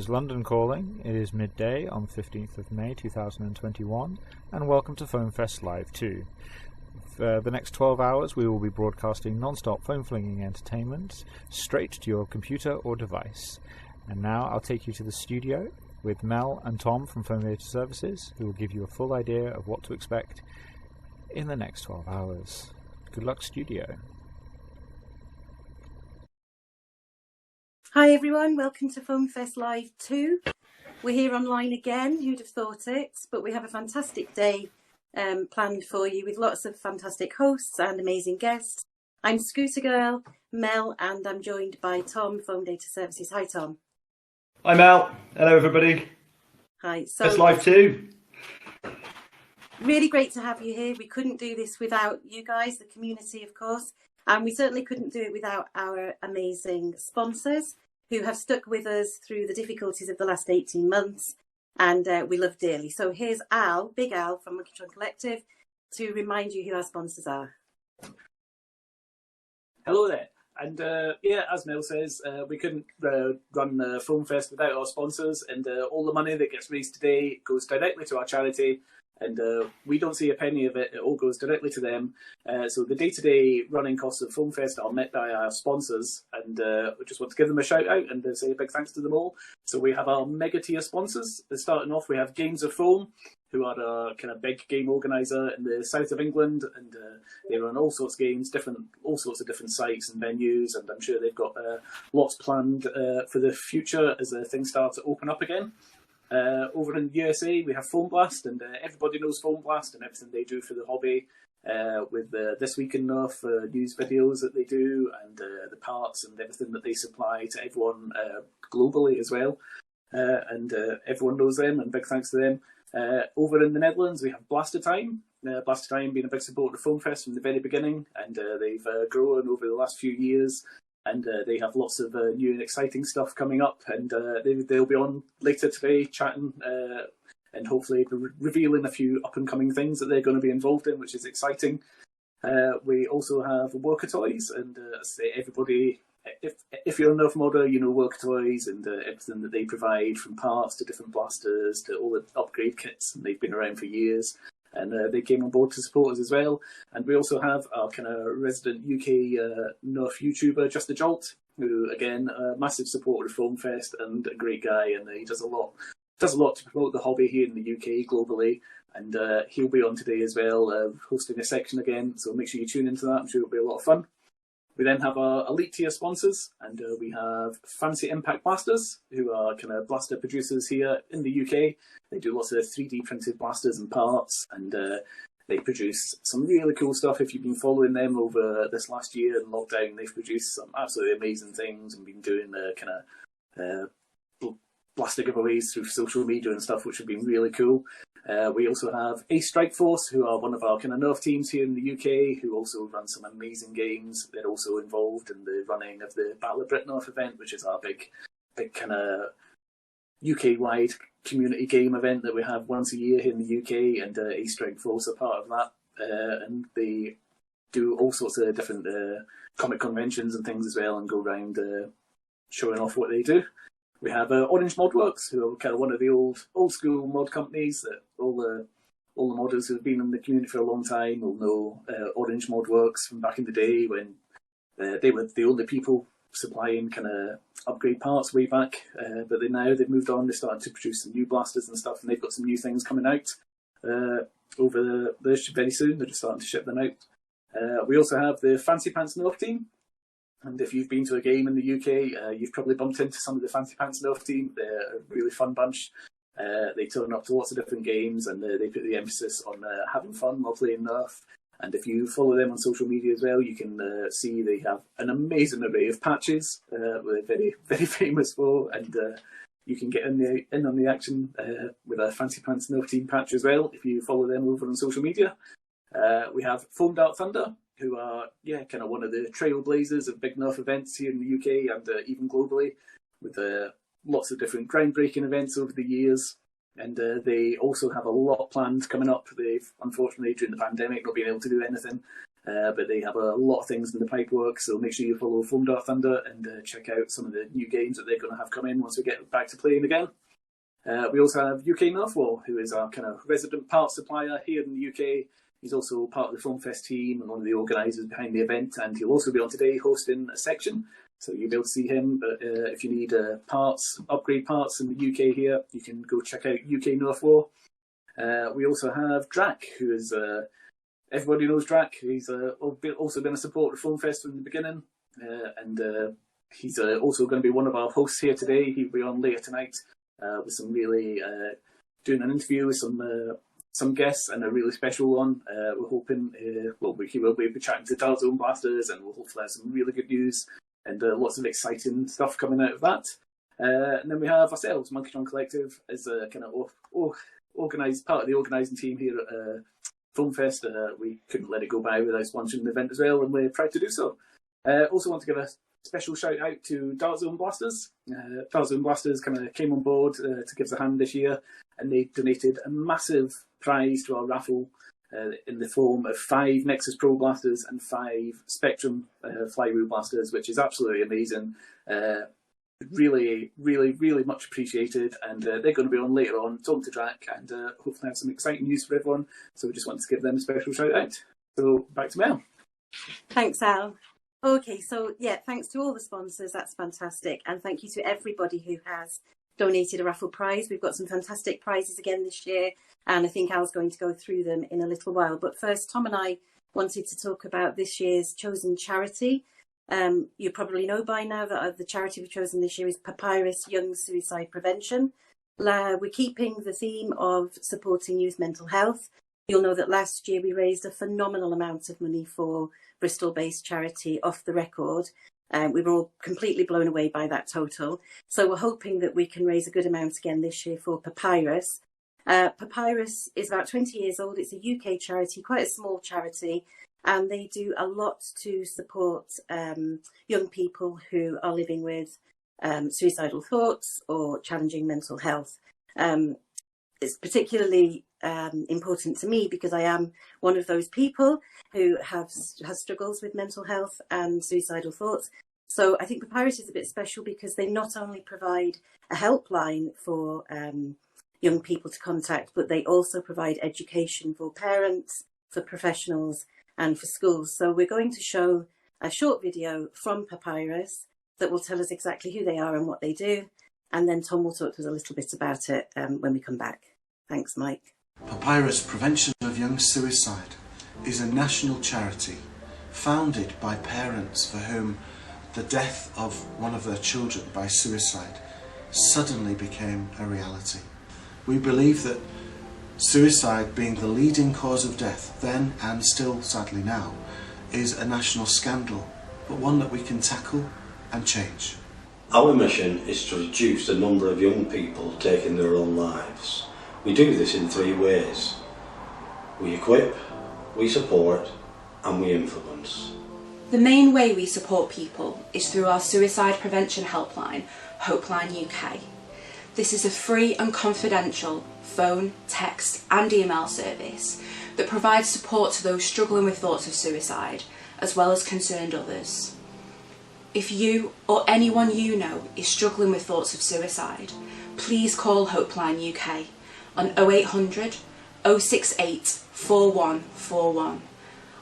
is London calling. It is midday on 15th of May 2021, and welcome to FoamFest Live 2. For the next 12 hours we will be broadcasting non-stop foam-flinging entertainment straight to your computer or device. And now I'll take you to the studio with Mel and Tom from Foam Data Services, who will give you a full idea of what to expect in the next 12 hours. Good luck, studio. Hi everyone, welcome to FoamFest Live 2. We're here online again, who'd have thought it, but we have a fantastic day planned for you with lots of fantastic hosts and amazing guests. I'm Scootergirl, Mel, and I'm joined by Tom, Foam Data Services. Hi Tom. Hi Mel, hello everybody. Hi. So it's Live 2. Really great to have you here. We couldn't do this without you guys, the community of course. And we certainly couldn't do it without our amazing sponsors who have stuck with us through the difficulties of the last 18 months, and we love dearly. So here's Al, Big Al from Monkeytron Collective, to remind you who our sponsors are. Hello there. And as Mel says, we couldn't run FoamFest without our sponsors, and all the money that gets raised today goes directly to our charity. And we don't see a penny of it. It all goes directly to them. So the day-to-day running costs of FoamFest are met by our sponsors. And we just want to give them a shout-out and say a big thanks to them all. So we have our mega-tier sponsors. Starting off, we have Games of Foam, who are a kind of big game organiser in the south of England. And they run all sorts of games, all sorts of different sites and venues. And I'm sure they've got lots planned for the future as things start to open up again. Over in the USA, we have Foam Blast, and everybody knows Foam Blast and everything they do for the hobby, with This Week in Nerf news videos that they do, and the parts and everything that they supply to everyone globally as well. And everyone knows them, and big thanks to them. Over in the Netherlands, we have Blaster Time. Blaster Time being a big supporter of FoamFest from the very beginning, and they've grown over the last few years. And they have lots of new and exciting stuff coming up, and they'll be on later today chatting and hopefully revealing a few up-and-coming things that they're going to be involved in, which is exciting. We also have Worker Toys, and say everybody, if you're a Nerf modder, you know Worker Toys and everything that they provide, from parts to different blasters to all the upgrade kits, and they've been around for years. And they came on board to support us as well. And we also have our kind of resident UK Nerf YouTuber, Just a Jolt, who, again, a massive supporter of FoamFest and a great guy. And he does a lot to promote the hobby here in the UK globally. And he'll be on today as well, hosting a section again. So make sure you tune into that. I'm sure it'll be a lot of fun. We then have our elite tier sponsors, and we have Fancy Impact Blasters, who are kind of blaster producers here in the UK. They do lots of 3D printed blasters and parts, and they produce some really cool stuff. If you've been following them over this last year in lockdown, they've produced some absolutely amazing things and been doing the kind of blaster giveaways through social media and stuff, which have been really cool. We also have Ace Strike Force, who are one of our kind of Nerf teams here in the UK, who also run some amazing games. They're also involved in the running of the Battle of Britain Nerf event, which is our big kind of UK-wide community game event that we have once a year here in the UK, and Ace Strike Force are part of that. And they do all sorts of different comic conventions and things as well, and go around showing off what they do. We have Orange Modworks, who are kind of one of the old school mod companies that all the modders who have been in the community for a long time will know. Orange Modworks from back in the day when they were the only people supplying kind of upgrade parts way back, but they've moved on. They started to produce some new blasters and stuff, and they've got some new things coming out over very soon. They're just starting to ship them out. We also have the Fancy Pants Nerf team. And if you've been to a game in the UK, you've probably bumped into some of the Fancy Pants Nerf team. They're a really fun bunch. They turn up to lots of different games, and they put the emphasis on having fun while playing Nerf. And if you follow them on social media as well, you can see they have an amazing array of patches they're very, very famous for. And you can get in on the action with a Fancy Pants Nerf team patch as well if you follow them over on social media. We have Foam Dart Thunder, who are kind of one of the trailblazers of big Nerf events here in the UK and even globally, with lots of different groundbreaking events over the years. And they also have a lot planned coming up. They've, unfortunately, during the pandemic, not been able to do anything. but they have a lot of things in the pipework, so make sure you follow Foam Dark Thunder and check out some of the new games that they're going to have come in once we get back to playing again. We also have UK Northwall, who is our kind of resident parts supplier here in the UK. He's also part of the Foam Fest team and one of the organisers behind the event, and he'll also be on today hosting a section, so you'll be able to see him. But if you need parts, upgrade parts in the UK here, you can go check out UK Northwall. We also have Drac, who is... everybody knows Drac. He's also been a supporter of Foam Fest from the beginning, and he's also going to be one of our hosts here today. He'll be on later tonight with some really doing an interview with some guests and a really special one. We're hoping he will be chatting to Dark Zone Blasters, and we'll hopefully have some really good news and lots of exciting stuff coming out of that. And then we have ourselves, Monkeytron Collective, as a kind of organised part of the organising team here at Foam Fest. We couldn't let it go by without sponsoring the event as well, and we're proud to do so. Also want to give a special shout out to Dark Zone Blasters. Dark Zone Blasters kind of came on board to give us a hand this year, and they donated a massive prize to our raffle in the form of 5 Nexus Pro blasters and 5 Spectrum flywheel blasters, which is absolutely amazing. Really, really, really much appreciated, and they're going to be on later on, talking to Drac, and hopefully have some exciting news for everyone. So we just want to give them a special shout out. So back to Mel. Thanks, Al. Okay, so yeah, thanks to all the sponsors. That's fantastic, and thank you to everybody who has donated a raffle prize. We've got some fantastic prizes again this year, and I think Al's going to go through them in a little while. But first, Tom and I wanted to talk about this year's chosen charity. You probably know by now that the charity we've chosen this year is Papyrus Young Suicide Prevention. We're keeping the theme of supporting youth mental health. You'll know that last year we raised a phenomenal amount of money for Bristol-based charity Off the Record. We were all completely blown away by that total. So we're hoping that we can raise a good amount again this year for Papyrus. Papyrus is about 20 years old. It's a UK charity, quite a small charity, and they do a lot to support young people who are living with suicidal thoughts or challenging mental health. It's particularly important to me because I am one of those people who has struggles with mental health and suicidal thoughts. So I think Papyrus is a bit special because they not only provide a helpline for young people to contact, but they also provide education for parents, for professionals, and for schools. So we're going to show a short video from Papyrus that will tell us exactly who they are and what they do. And then Tom will talk to us a little bit about it when we come back. Thanks, Mike. Papyrus Prevention of Young Suicide is a national charity founded by parents for whom the death of one of their children by suicide suddenly became a reality. We believe that suicide, being the leading cause of death then and still sadly now, is a national scandal, but one that we can tackle and change. Our mission is to reduce the number of young people taking their own lives. We do this in 3 ways. We equip, we support, and we influence. The main way we support people is through our suicide prevention helpline, Hopeline UK. This is a free and confidential phone, text and email service that provides support to those struggling with thoughts of suicide, as well as concerned others. If you or anyone you know is struggling with thoughts of suicide, please call Hopeline UK on 0800 068 4141.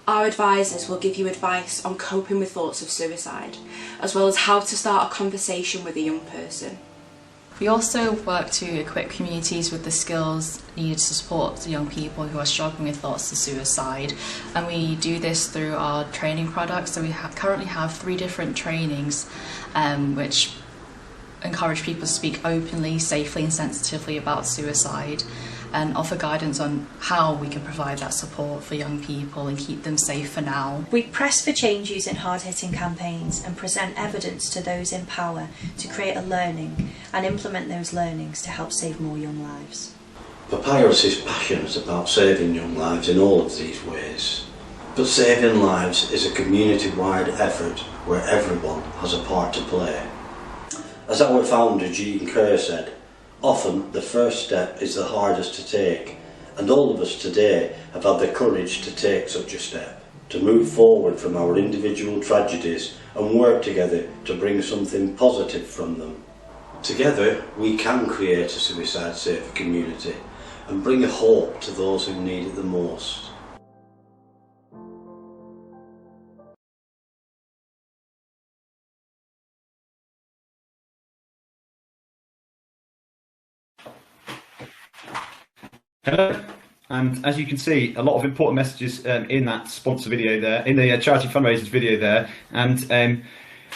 Our advisors will give you advice on coping with thoughts of suicide, as well as how to start a conversation with a young person. We also work to equip communities with the skills needed to support the young people who are struggling with thoughts of suicide, and we do this through our training products. So we currently have 3 different trainings which encourage people to speak openly, safely and sensitively about suicide, and offer guidance on how we can provide that support for young people and keep them safe for now. We press for change using hard-hitting campaigns and present evidence to those in power to create a learning and implement those learnings to help save more young lives. Papyrus is passionate about saving young lives in all of these ways. But saving lives is a community-wide effort where everyone has a part to play. As our founder Jean Kerr said, often the first step is the hardest to take, and all of us today have had the courage to take such a step. to move forward from our individual tragedies and work together to bring something positive from them. Together we can create a suicide-safe community and bring a hope to those who need it the most. Hello, and as you can see, a lot of important messages in that sponsor video there, in the charity fundraisers video there, and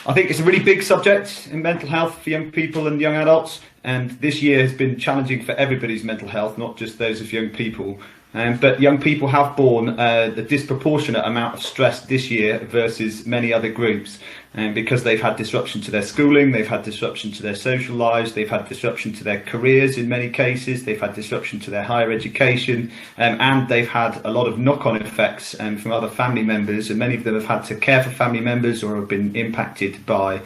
I think it's a really big subject in mental health for young people and young adults, and this year has been challenging for everybody's mental health, not just those of young people. But young people have borne a disproportionate amount of stress this year versus many other groups, because they've had disruption to their schooling, they've had disruption to their social lives, they've had disruption to their careers in many cases, they've had disruption to their higher education, and they've had a lot of knock-on effects from other family members, and many of them have had to care for family members or have been impacted by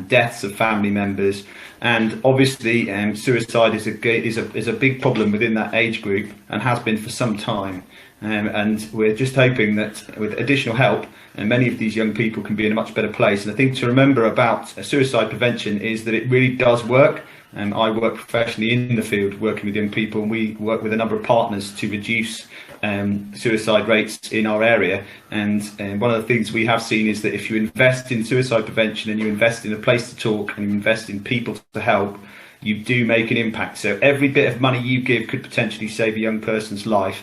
deaths of family members. And obviously suicide is a big problem within that age group and has been for some time, and we're just hoping that with additional help many of these young people can be in a much better place. And I think to remember about suicide prevention is that it really does work. I work professionally in the field working with young people, and we work with a number of partners to reduce suicide rates in our area. And one of the things we have seen is that if you invest in suicide prevention and you invest in a place to talk and you invest in people to help, you do make an impact. So every bit of money you give could potentially save a young person's life,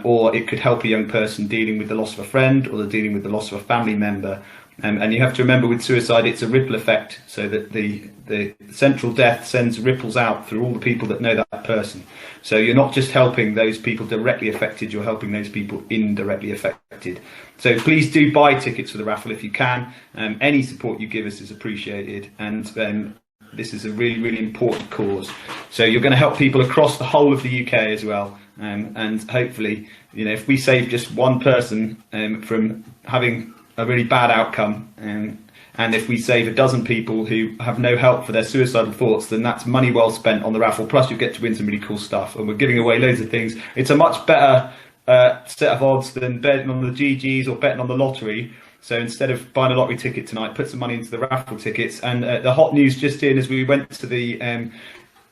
or it could help a young person dealing with the loss of a friend or dealing with the loss of a family member. And you have to remember with suicide, it's a ripple effect, so that the central death sends ripples out through all the people that know that person. So you're not just helping those people directly affected, you're helping those people indirectly affected. So please do buy tickets for the raffle if you can. Any support you give us is appreciated, and this is a really, really important cause. So you're going to help people across the whole of the UK as well. And hopefully, you know, if we save just one person from having a really bad outcome, and if we save a dozen people who have no help for their suicidal thoughts, then that's money well spent on the raffle. Plus you get to win some really cool stuff, and we're giving away loads of things. It's a much better set of odds than betting on the GGs or betting on the lottery. So instead of buying a lottery ticket tonight, put some money into the raffle tickets. And the hot news just in as we went to the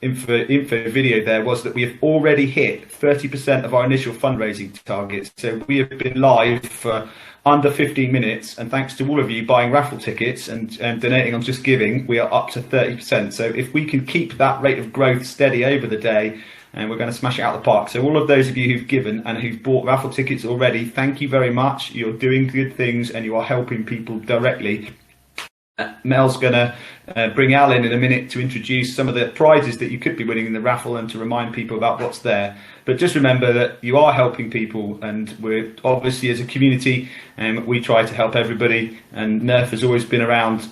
info video there was that we have already hit 30% of our initial fundraising targets. So we have been live for under 15 minutes, and thanks to all of you buying raffle tickets and donating on Just Giving, we are up to 30%. So if we can keep that rate of growth steady over the day, and we're going to smash it out of the park. So all of those of you who've given and who've bought raffle tickets already, thank you very much. You're doing good things and you are helping people directly. Mel's going to bring Al in a minute to introduce some of the prizes that you could be winning in the raffle and to remind people about what's there. But just remember that you are helping people, and we're obviously as a community, we try to help everybody, and NERF has always been around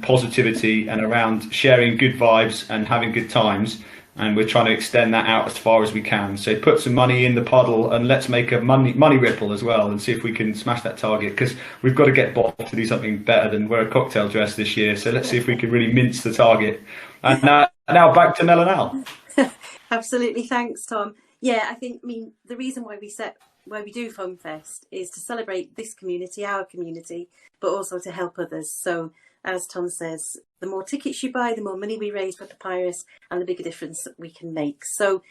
positivity and around sharing good vibes and having good times. And we're trying to extend that out as far as we can. So put some money in the puddle and let's make a money ripple as well, and see if we can smash that target, because we've got to get Bob to do something better than wear a cocktail dress this year. So let's see if we can really mince the target. And now back to Mel and Al. Absolutely, thanks, Tom. Yeah, I think, the reason why we do Foam Fest is to celebrate this community, our community, but also to help others. So as Tom says, the more tickets you buy, the more money we raise for Papyrus, and the bigger difference that we can make. So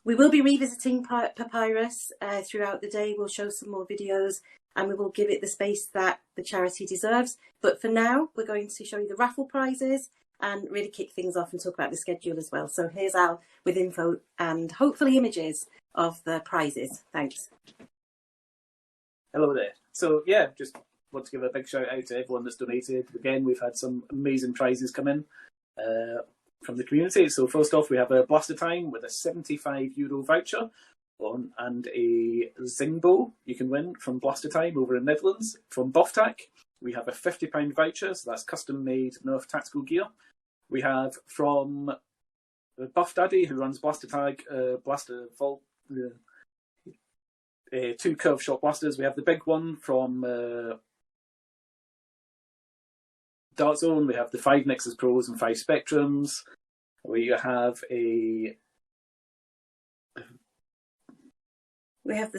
we will be revisiting Papyrus throughout the day. We'll show some more videos and we will give it the space that the charity deserves. But for now, we're going to show you the raffle prizes and really kick things off and talk about the schedule as well. So here's Al with info and hopefully images of the prizes. Thanks. Hello there. So yeah, just want to give a big shout out to everyone that's donated. Again, we've had some amazing prizes come in from the community. So first off, we have a Blaster Time with a €75 voucher and a Zingbo you can win from Blaster Time over in Netherlands. From BuffTac, we have a £50 voucher, so that's custom made Nerf tactical gear. We have from Buff Daddy, who runs Blaster Tag, Blaster Vault, 2 curve shot blasters. We have the big one from Dart Zone. We have the 5 Nexus Pros and 5 Spectrums. We have the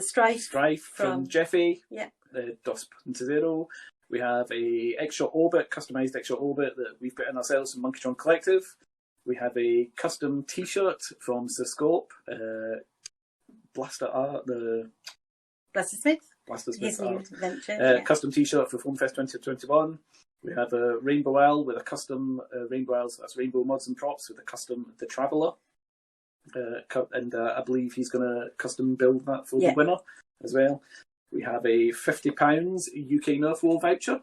Strife from Jeffy. Yeah. 2.0. We have a X-Shot Orbit, customised X-Shot Orbit that we've put in ourselves from Monkeytron Collective. We have a custom T-shirt from Scope, Blaster Art, the Blaster Smith. His new venture. Custom T-shirt for Foamfest 2021. We have a Rainbow Owl with a custom Rainbow Owl, so that's Rainbow Mods and Props with a custom The Traveller. And I believe he's going to custom build that for the winner as well. We have a £50 UK Nerf War voucher.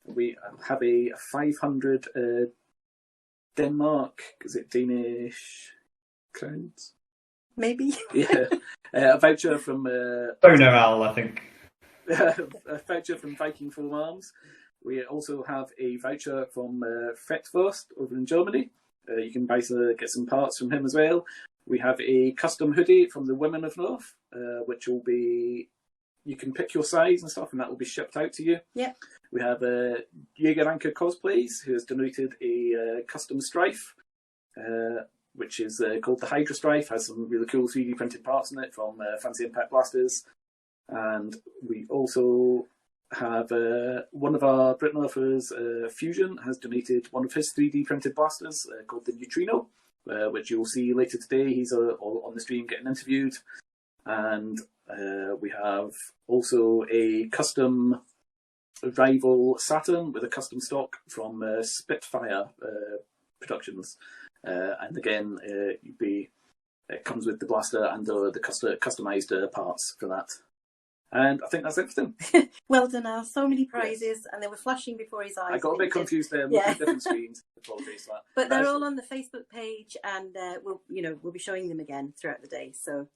We have a 500 Denmark, is it Danish crowns? Maybe. Yeah. A voucher from... Bono Owl, I think. A voucher from Viking Foam Arms. We also have a voucher from Fettwurst over in Germany. You can get some parts from him as well. We have a custom hoodie from the Women of Nerf, which will be... You can pick your size and stuff, and that will be shipped out to you. Yep. We have Jägeranker Cosplays, who has donated a custom Strife, which is called the Hydra Strife. Has some really cool 3D printed parts in it from Fancy Impact Blasters. And we also have one of our Brit Nerfers, Fusion, has donated one of his 3D printed blasters called the Neutrino, which you'll see later today. He's on the stream getting interviewed. And we have also a custom rival Saturn with a custom stock from Spitfire Productions. And again, it comes with the blaster and the customised parts for that. And I think that's everything. Well done, Al. So many prizes, and they were flashing before his eyes. I got a bit confused there, looking at different screens. Apologies for that. But they're all on the Facebook page, and we'll be showing them again throughout the day. So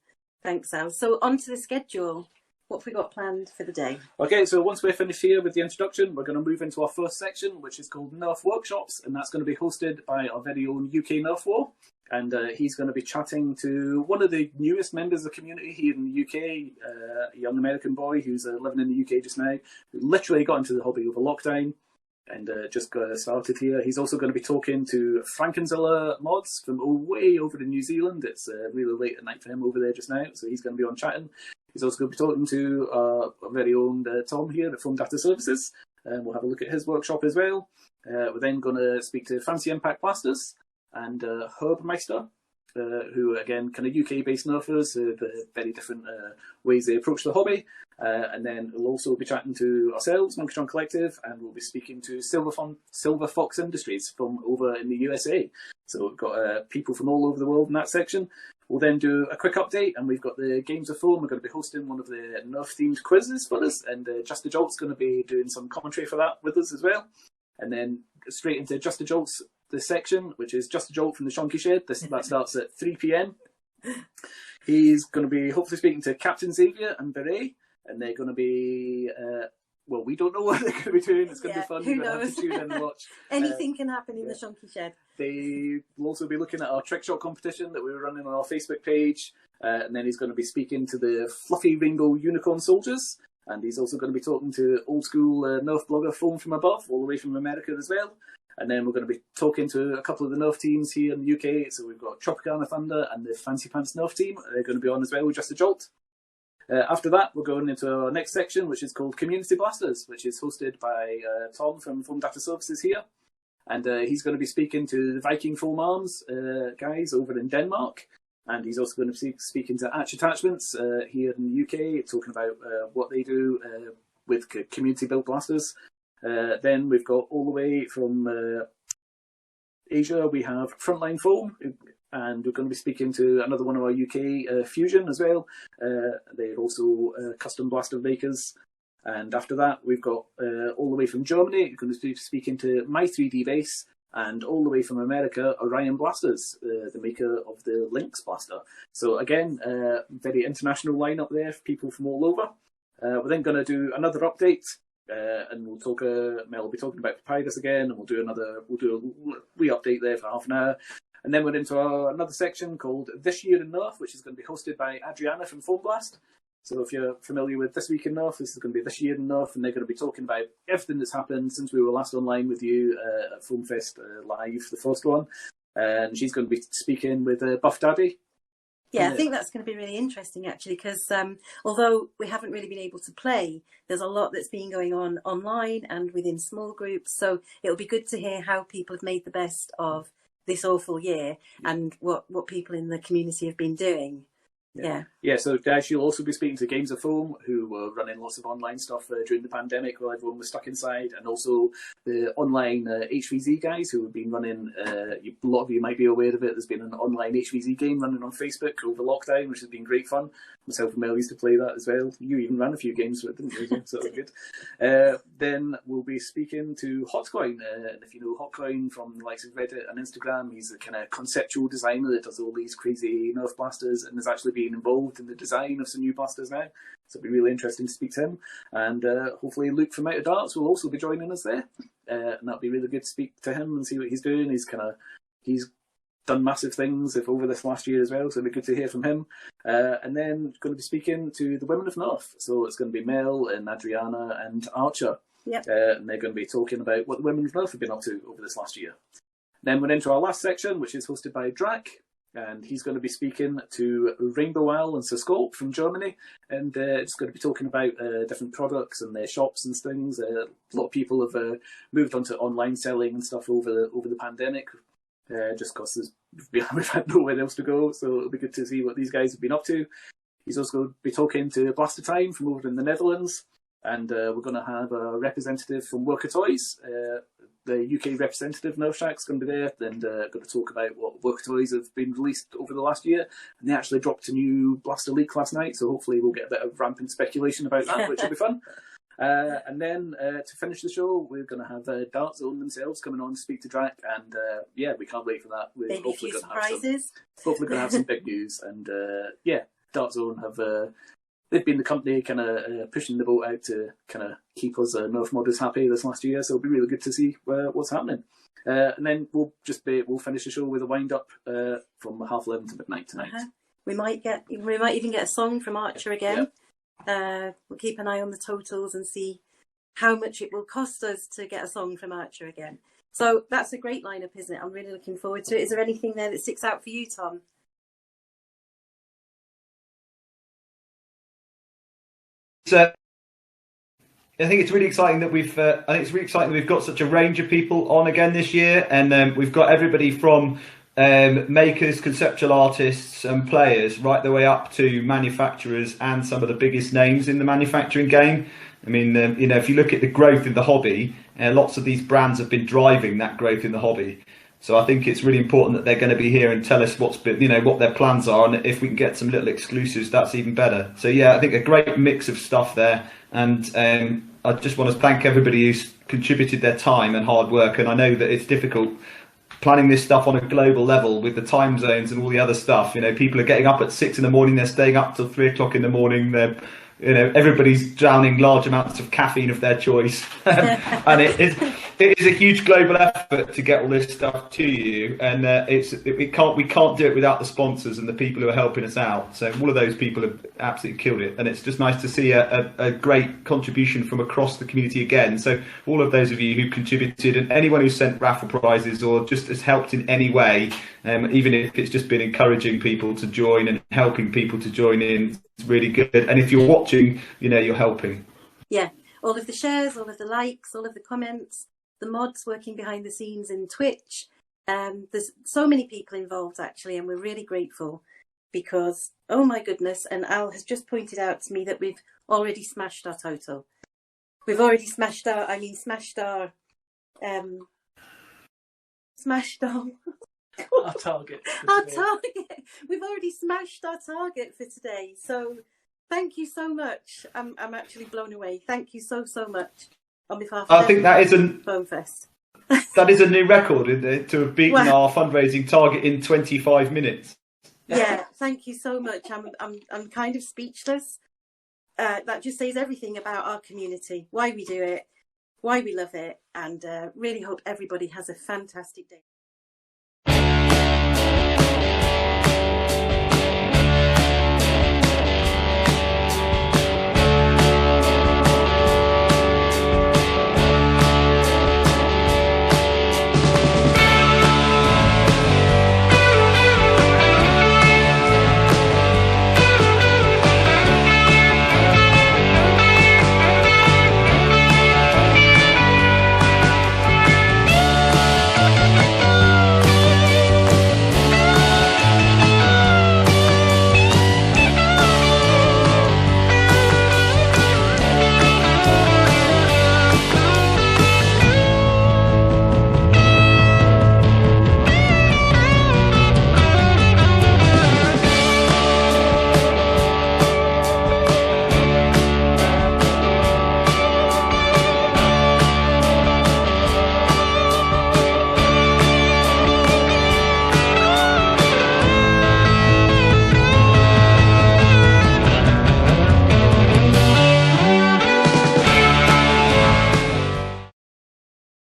thanks, Al. So on to the schedule. What have we got planned for the day? Okay, so once we're finished here with the introduction, we're going to move into our first section, which is called Nerf Workshops, and that's going to be hosted by our very own UK Nerf War. And he's going to be chatting to one of the newest members of the community here in the UK, a young American boy who's living in the UK just now, who literally got into the hobby over lockdown and just got started here. He's also going to be talking to Frankenzilla Mods from way over in New Zealand. It's really late at night for him over there just now, so he's going to be on chatting. He's also going to be talking to our very own Tom here at Foam Data Services, and we'll have a look at his workshop as well. We're then going to speak to Fancy Impact Blasters and Herbmeister, who again kind of UK-based nerfers, the very different ways they approach the hobby. And then we'll also be chatting to ourselves, Monkeytron Collective, and we'll be speaking to Silver Fox Industries from over in the USA. So we've got people from all over the world in that section. We'll then do a quick update, and we've got the Games of Foam. We're going to be hosting one of the Nerf-themed quizzes for us, and Just a Jolt's going to be doing some commentary for that with us as well. And then straight into Just a Jolt's this section, which is Just a Jolt from the Shonky Shed. That starts at 3 p.m. He's going to be hopefully speaking to Captain Xavier and Beret, and they're going to be... well, we don't know what they're going to be doing. It's going to be fun. You're going to have to tune in and watch. Anything can happen in the Shonky Shed. They will also be looking at our trick shot competition that we were running on our Facebook page. And then he's going to be speaking to the Fluffy Rainbow Unicorn Soldiers. And he's also going to be talking to old school Nerf blogger Foam from Above, all the way from America as well. And then we're going to be talking to a couple of the Nerf teams here in the UK. So we've got Tropicana Thunder and the Fancy Pants Nerf team. They're going to be on as well with Just a Jolt. After that, we're going into our next section, which is called Community Blasters, which is hosted by Tom from Foam Data Services here. And he's going to be speaking to the Viking Foam Arms guys over in Denmark. And he's also going to be speaking to Atch Attachments here in the UK, talking about what they do with community-built blasters. Then we've got all the way from Asia, we have Frontline Foam, and we're going to be speaking to another one of our UK Fusion as well. They're also custom blaster makers. And after that, we've got all the way from Germany, we're going to be speaking to My 3D Base, and all the way from America, Orion Blasters, the maker of the Lynx blaster. So again, very international lineup there for people from all over. We're then going to do another update. And we'll talk. Mel will be talking about Papyrus again, and we'll do a wee update there for half an hour, and then we're into another section called This Year in Nerf, which is going to be hosted by Adriana from Foam Blast. So if you're familiar with This Week in Nerf, this is going to be This Year in Nerf, and they're going to be talking about everything that's happened since we were last online with you at Foam Fest Live, the first one. And she's going to be speaking with Buff Daddy. Yeah, I think that's going to be really interesting, actually, because although we haven't really been able to play, there's a lot that's been going on online and within small groups. So it'll be good to hear how people have made the best of this awful year and what people in the community have been doing. Yeah, so she'll also be speaking to Games of Foam, who were running lots of online stuff during the pandemic while everyone was stuck inside, and also the online HVZ guys who have been running, a lot of you might be aware of it, there's been an online HVZ game running on Facebook over lockdown, which has been great fun. Myself and Mel used to play that as well. You even ran a few games for it, didn't you? So that was good. Then we'll be speaking to Hotcoin. And if you know Hotcoin from the likes of Reddit and Instagram, he's a kind of conceptual designer that does all these crazy Nerf blasters and has actually been involved in the design of some new blasters now. So it'll be really interesting to speak to him. And hopefully Luke from Out of Darts will also be joining us there. And that'll be really good to speak to him and see what he's doing. He's done massive things over this last year as well, so it'll be good to hear from him. And then going to be speaking to the Women of North. So it's going to be Mel and Adriana and Archer. Yep. And they're going to be talking about what the Women of North have been up to over this last year. Then we're into our last section, which is hosted by Drac. And he's going to be speaking to Rainbow Owl and Sescope from Germany, and it's going to be talking about different products and their shops and things. A lot of people have moved on to online selling and stuff over the pandemic, just because we've had nowhere else to go. So it'll be good to see what these guys have been up to. He's also going to be talking to Blaster Time from over in the Netherlands, and we're going to have a representative from Worker Toys. The UK representative, Nerfshack's going to be there and going to talk about what Worker Toys have been released over the last year. And they actually dropped a new Blaster Leak last night, so hopefully we'll get a bit of rampant speculation about that, which will be fun. And then to finish the show, we're going to have Dart Zone themselves coming on to speak to Drac, and we can't wait for that. We're Maybe hopefully a few going to have surprises. hopefully going to have some big news. And Dart Zone have they've been the company kind of pushing the boat out to kind of keep us Nerf modders happy this last year. So it'll be really good to see what's happening. And then we'll finish the show with a wind up from 11:30 to midnight tonight. We might even get a song from Archer again. Yep. We'll keep an eye on the totals and see how much it will cost us to get a song from Archer again. So that's a great lineup, isn't it? I'm really looking forward to it. Is there anything there that sticks out for you, Tom? I think it's really exciting that we've got such a range of people on again this year, and we've got everybody from makers, conceptual artists, and players right the way up to manufacturers and some of the biggest names in the manufacturing game. I mean, if you look at the growth in the hobby, lots of these brands have been driving that growth in the hobby. So I think it's really important that they're going to be here and tell us what their plans are, and if we can get some little exclusives, that's even better. So I think a great mix of stuff there, and I just want to thank everybody who's contributed their time and hard work. And I know that it's difficult planning this stuff on a global level with the time zones and all the other stuff. People are getting up at 6 a.m, they're staying up till 3 o'clock in the morning. They're everybody's drowning large amounts of caffeine of their choice, and it is a huge global effort to get all this stuff to you. And we can't do it without the sponsors and the people who are helping us out. So all of those people have absolutely killed it, and it's just nice to see a great contribution from across the community again. So all of those of you who contributed, and anyone who sent raffle prizes or just has helped in any way, even if it's just been encouraging people to join and helping people to join in, it's really good. And if you're watching, you're helping. Yeah, all of the shares, all of the likes, all of the comments, the mods working behind the scenes in Twitch. There's so many people involved, actually, and we're really grateful because, oh my goodness, and Al has just pointed out to me that we've already smashed our total. We've already smashed our target. Our target. We've already smashed our target for today. So thank you so much. I'm actually blown away. Thank you so much on behalf of I think that is FoamFest. That is a new record, isn't it, to have beaten our fundraising target in 25 minutes. Yeah, thank you so much. I'm kind of speechless. That just says everything about our community, why we do it, why we love it, and really hope everybody has a fantastic day.